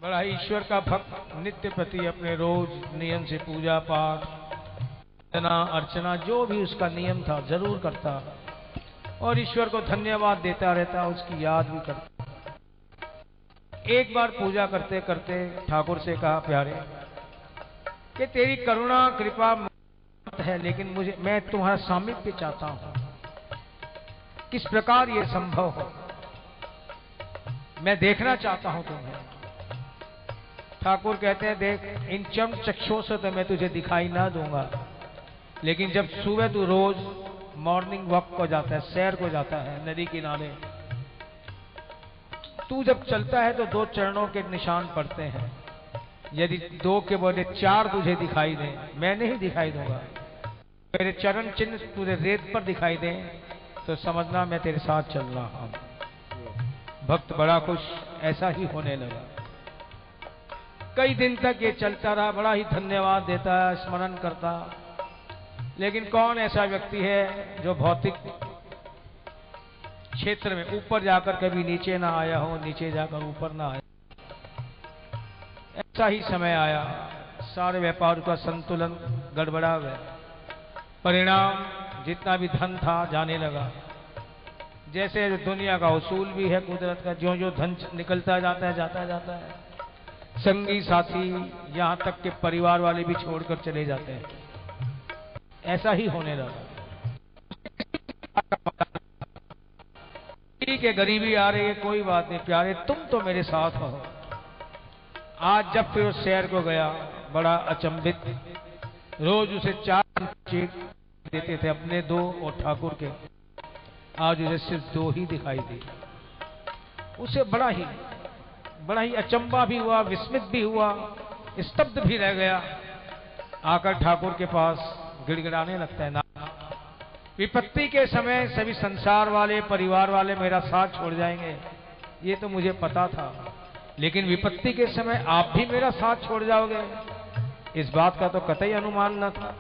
बड़ा ही ईश्वर का भक्त नित्य प्रति अपने रोज नियम से पूजा पाठ अर्चना जो भी उसका नियम था जरूर करता और ईश्वर को धन्यवाद देता रहता, उसकी याद भी करता। एक बार पूजा करते करते ठाकुर से कहा, प्यारे कि तेरी करुणा कृपा है, लेकिन मैं तुम्हारा सामीप्य चाहता हूं। किस प्रकार ये संभव हो, मैं देखना चाहता हूं तुम्हें। ठाकुर कहते हैं, देख इन चम चक्षुओं से तो मैं तुझे दिखाई ना दूंगा, लेकिन जब सुबह तू रोज मॉर्निंग वॉक को जाता है, सैर को जाता है नदी किनारे, तू जब चलता है तो 2 चरणों के निशान पड़ते हैं। यदि 2 के बदले 4 तुझे दिखाई दे, मैं नहीं दिखाई दूंगा, मेरे चरण चिन्ह तुझे रेत पर दिखाई दे तो समझना मैं तेरे साथ चल रहा हूं। भक्त बड़ा खुश, ऐसा ही होने लगा। कई दिन तक ये चलता रहा, बड़ा ही धन्यवाद देता, स्मरण करता। लेकिन कौन ऐसा व्यक्ति है जो भौतिक क्षेत्र में ऊपर जाकर कभी नीचे ना आया हो, नीचे जाकर ऊपर ना आया। ऐसा ही समय आया, सारे व्यापार का संतुलन गड़बड़ा गया। परिणाम जितना भी धन था जाने लगा। जैसे दुनिया का उसूल भी है कुदरत का, जो जो धन निकलता जाता है जाता जाता है, संगी साथी यहां तक के परिवार वाले भी छोड़कर चले जाते हैं। ऐसा ही होने लगा। ठीक है, गरीबी आ रही है, कोई बात नहीं प्यारे, तुम तो मेरे साथ हो। आज जब फिर उस शहर को गया, बड़ा अचंभित, रोज उसे 4 चेक देते थे, अपने 2 और ठाकुर के। आज उसे सिर्फ 2 ही दिखाई दी। उसे बड़ा ही अचंभा भी हुआ, विस्मित भी हुआ, स्तब्ध भी रह गया। आकर ठाकुर के पास गिड़गिड़ाने लगता है, ना विपत्ति के समय सभी संसार वाले परिवार वाले मेरा साथ छोड़ जाएंगे, ये तो मुझे पता था, लेकिन विपत्ति के समय आप भी मेरा साथ छोड़ जाओगे, इस बात का तो कतई अनुमान न था।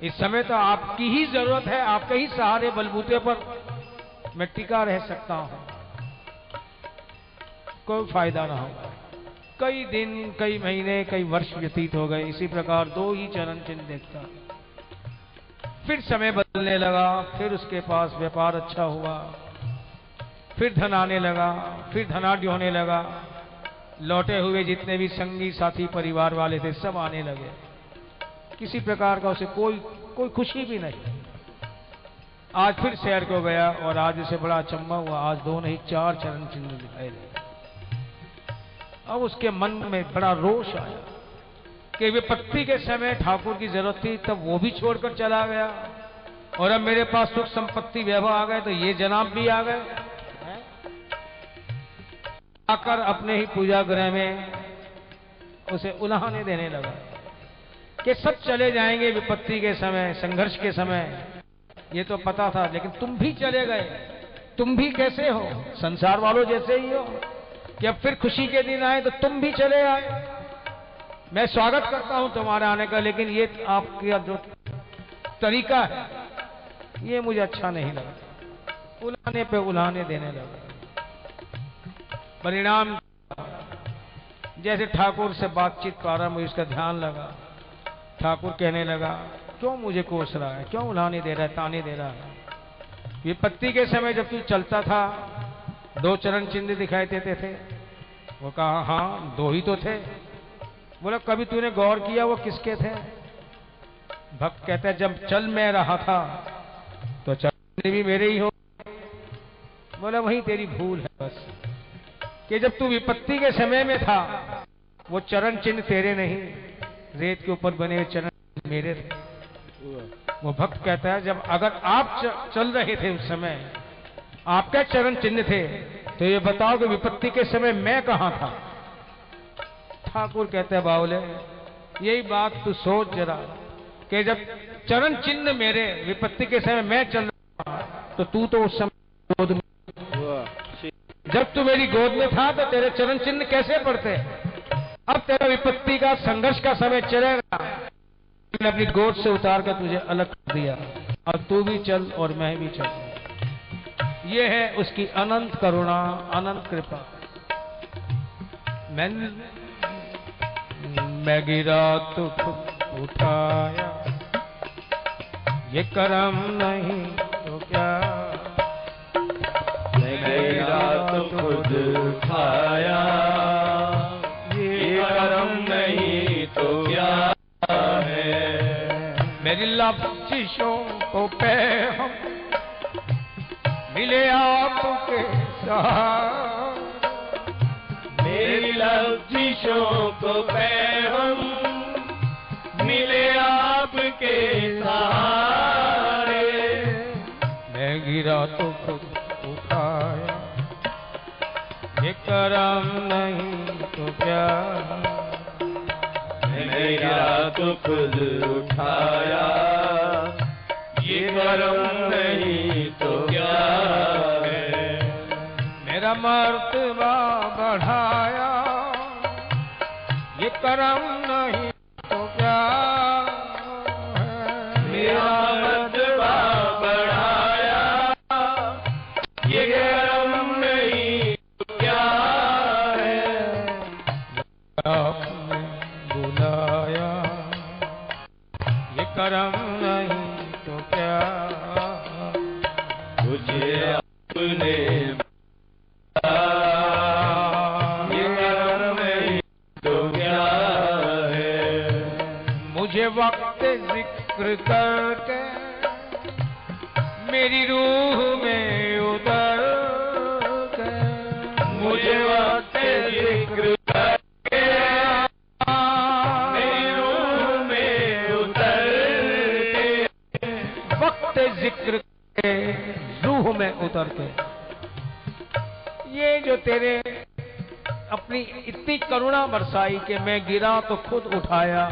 इस समय तो आपकी ही जरूरत है, आपके ही सहारे बलबूते पर मैं टिका रह सकता हूं, कोई फायदा ना होगा। कई दिन, कई महीने, कई वर्ष व्यतीत हो गए, इसी प्रकार 2 ही चरण चिन्ह देखता। फिर समय बदलने लगा, फिर उसके पास व्यापार अच्छा हुआ, फिर धन आने लगा, फिर धनाढ्य होने लगा। लौटे हुए जितने भी संगी साथी परिवार वाले थे सब आने लगे। किसी प्रकार का उसे कोई खुशी भी नहीं। आज फिर शहर को गया और आज उसे बड़ा अचंभा हुआ, आज 2 नहीं 4 चरण चिन्ह दिखाई दे। अब उसके मन में बड़ा रोष आया कि विपत्ति के समय ठाकुर की जरूरत थी, तब वो भी छोड़कर चला गया, और अब मेरे पास सुख संपत्ति वैभव आ गए तो ये जनाब भी आ गए। आकर अपने ही पूजा गृह में उसे उल्हाने देने लगा कि सब चले जाएंगे विपत्ति के समय, संघर्ष के समय, ये तो पता था, लेकिन तुम भी चले गए। तुम भी कैसे हो, संसार वालों जैसे ही हो कि अब फिर खुशी के दिन आए तो तुम भी चले आए। मैं स्वागत करता हूं तुम्हारे आने का, लेकिन ये आपका जो तरीका है ये मुझे अच्छा नहीं लगा। उलाने पे उलाने देने लगा। परिणाम जैसे ठाकुर से बातचीत प्रारंभ हुई, उसका ध्यान लगा। ठाकुर कहने लगा, क्यों मुझे कोस रहा है, क्यों उलाने दे रहा है, ताने दे रहा है। विपत्ति के समय जब तू चलता था 2 चरण चिन्ह दिखाई देते थे। वो कहा, हाँ 2 ही तो थे। बोला, कभी तूने गौर किया वो किसके थे? भक्त कहता है, जब चल मैं रहा था तो चरण भी मेरे ही हो। बोला, वही तेरी भूल है बस, कि जब तू विपत्ति के समय में था वो चरण चिन्ह तेरे नहीं, रेत के ऊपर बने हुए चरण मेरे थे। वो भक्त कहता है, जब अगर आप चल रहे थे उस समय, आपके चरण चिन्ह थे, तो ये बताओ कि विपत्ति के समय मैं कहां था? ठाकुर कहते हैं, बावले यही बात तू सोच जरा, कि जब चरण चिन्ह मेरे विपत्ति के समय मैं चल रहा तो तू तो उस समय गोद में, जब तू मेरी गोद में था तो तेरे चरण चिन्ह कैसे पड़ते? अब तेरा विपत्ति का संघर्ष का समय चलेगा, मैंने अपनी गोद से उतार कर तुझे अलग कर दिया, अब तू भी चल और मैं भी चल। ये है उसकी अनंत करुणा, अनंत कृपा। मैं गिरा तो खुद उठाया, ये करम नहीं तो क्या। मैं गिरा तो खुद उठाया, ये करम नहीं तो क्या है। मेरी लफ्ज़ों को पे हम मिले आपके साथ, मेरी लफ्ज़ों को पे हम मिले आपके सहारे। मैं गिरा तो खुद उठाया, ये करम नहीं तो क्या। मैं गिरा तो खुद उठाया, ये करम नहीं तो क्या है। मेरा मर्तबा बढ़ाया, ये करम नहीं तो क्या है। मेरा मर्तबा बढ़ाया, ये करम नहीं तो क्या है। आपने बुलाया, ये करम नहीं तो क्या। मुझे अपने ये करम नहीं तो क्या है। मुझे वक्त जिक्र करके मेरी रूह में उतर के, मुझे वक्त जिक्र करके मेरी रूह में उतर के। वक्त जिक्र के रूह में उतर के, ये जो तेरे अपनी इतनी करुणा बरसाई कि मैं गिरा तो खुद उठाया,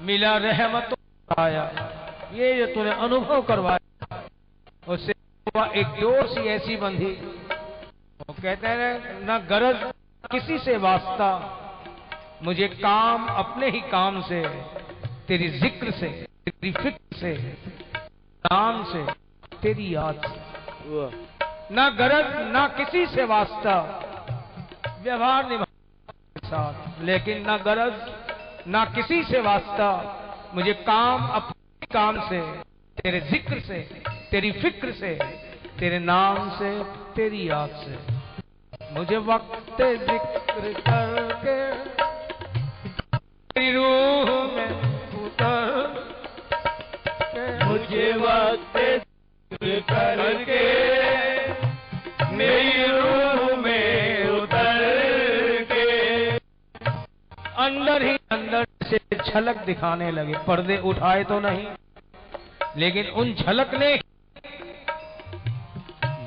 मिला रहमत आया, ये जो तूने अनुभव करवाया, उससे एक डोर सी ऐसी बंधी। वो कहते हैं ना गरज किसी से वास्ता, मुझे काम अपने ही काम से, तेरी जिक्र से, तेरी फिक्र से, नाम से, तेरी याद से। ना गरज ना किसी से वास्ता, व्यवहार निभाने के साथ, लेकिन ना गरज ना किसी से वास्ता, मुझे काम अपने काम से, तेरे जिक्र से, तेरी फिक्र से, तेरे नाम से, तेरी याद से। मुझे वक्त जिक्र करके तेरी रूह में उतर के, मुझे वक्त जिक्र करके मेरी रूह में उतर के। अंदर ही अंदर से झलक दिखाने लगे। पर्दे उठाए तो नहीं, लेकिन उन झलक ने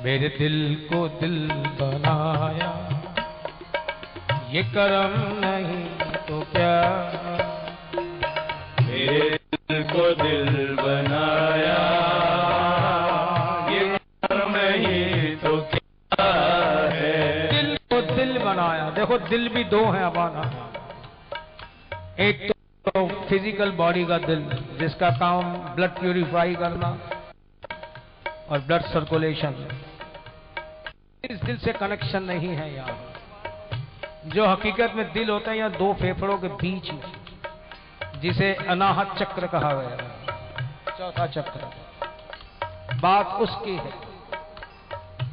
मेरे दिल को दिल बनाया, ये करम नहीं तो क्या। मेरे दिल को दिल बनाया, ये करम नहीं तो क्या है। दिल को दिल बनाया। देखो दिल भी दो हैं अबाना, एक तो फिजिकल बॉडी का दिल जिसका काम ब्लड प्यूरिफाई करना और ब्लड सर्कुलेशन, इस दिल से कनेक्शन नहीं है यार। जो हकीकत में दिल होता है या दो फेफड़ों के बीच में, जिसे अनाहत चक्र कहा गया है, चौथा चक्र, बात उसकी है।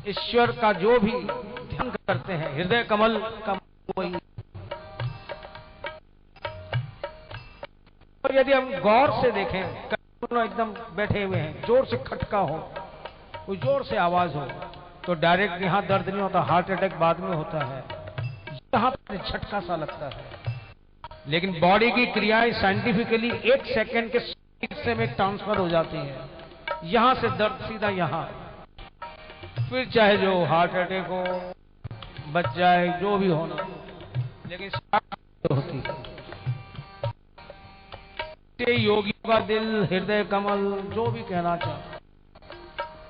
ईश्वर का जो भी ध्यान करते हैं, हृदय कमल का वही। और यदि हम गौर से देखें, एकदम बैठे हुए हैं, जोर से खटका हो, कोई जोर से आवाज हो, तो डायरेक्ट यहाँ दर्द नहीं होता, हार्ट अटैक बाद में होता है, यहाँ पर झटका सा लगता है। लेकिन बॉडी की क्रियाएं साइंटिफिकली 1 सेकंड के हिस्से में ट्रांसफर हो जाती है। यहां से दर्द सीधा यहां, फिर चाहे जो हार्ट अटैक हो, बच जाए, जो भी होना, लेकिन तो होती है। योगियों का दिल, हृदय कमल, जो भी कहना चाहे।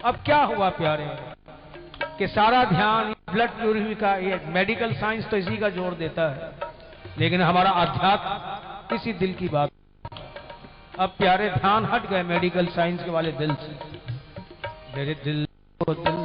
अब क्या हुआ प्यारे कि सारा ध्यान ब्लड प्यूरिफाई का, ये मेडिकल साइंस तो इसी का जोर देता है, लेकिन हमारा अध्यात्म इसी दिल की बात। अब प्यारे ध्यान हट गए मेडिकल साइंस के वाले दिल से। मेरे दिल को दिल